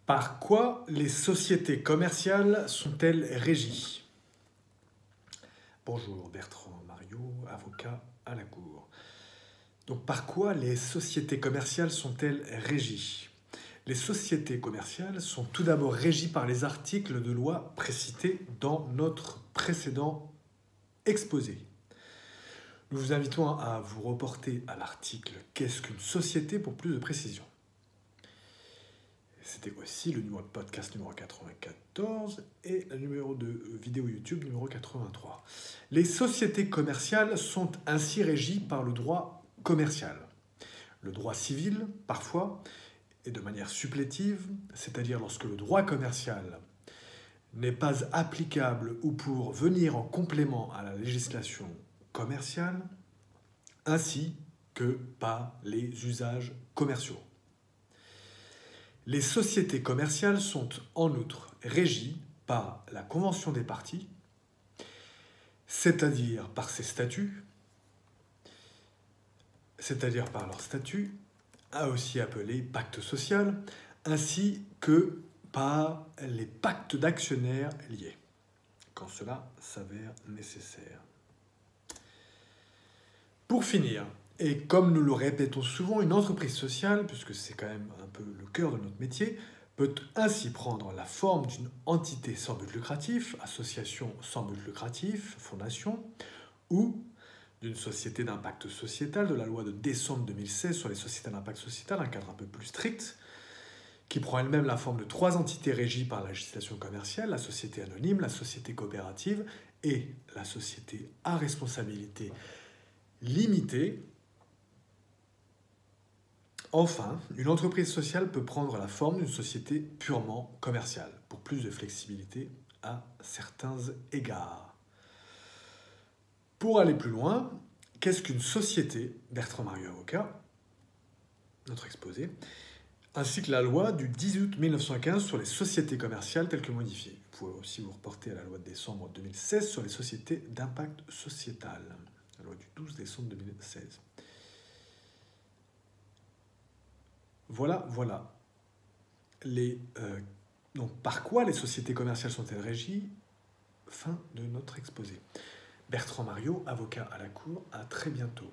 Par quoi les sociétés commerciales sont-elles régies? Bonjour, Bertrand Mariot, avocat à la Cour. Donc, par quoi les sociétés commerciales sont-elles régies? Les sociétés commerciales sont tout d'abord régies par les articles de loi précités dans notre précédent exposé. Nous vous invitons à vous reporter à l'article Qu'est-ce qu'une société pour plus de précision. C'était aussi le numéro de podcast numéro 94 et le numéro de vidéo YouTube numéro 83. Les sociétés commerciales sont ainsi régies par le droit commercial. Le droit civil, parfois, et de manière supplétive, c'est-à-dire lorsque le droit commercial n'est pas applicable ou pour venir en complément à la législation commerciale, ainsi que par les usages commerciaux. Les sociétés commerciales sont en outre régies par la Convention des parties, c'est-à-dire par ses statuts, c'est-à-dire par leur statut, aussi appelé pacte social, ainsi que par les pactes d'actionnaires liés, quand cela s'avère nécessaire. Pour finir, et comme nous le répétons souvent, une entreprise sociale, puisque c'est quand même un peu le cœur de notre métier, peut ainsi prendre la forme d'une entité sans but lucratif, association sans but lucratif, fondation, ou d'une société d'impact sociétal de la loi de décembre 2016 sur les sociétés d'impact sociétal, un cadre un peu plus strict, qui prend elle-même la forme de 3 entités régies par la législation commerciale, la société anonyme, la société coopérative et la société à responsabilité limitée. Enfin, une entreprise sociale peut prendre la forme d'une société purement commerciale, pour plus de flexibilité à certains égards. Pour aller plus loin, qu'est-ce qu'une société? Bertrand Mariot, avocat, notre exposé, ainsi que la loi du 10 août 1915 sur les sociétés commerciales telles que modifiées. Vous pouvez aussi vous reporter à la loi de décembre 2016 sur les sociétés d'impact sociétal, la loi du 12 décembre 2016. Voilà. Donc, par quoi les sociétés commerciales sont-elles régies? Fin de notre exposé. Bertrand Mariot, avocat à la Cour, à très bientôt.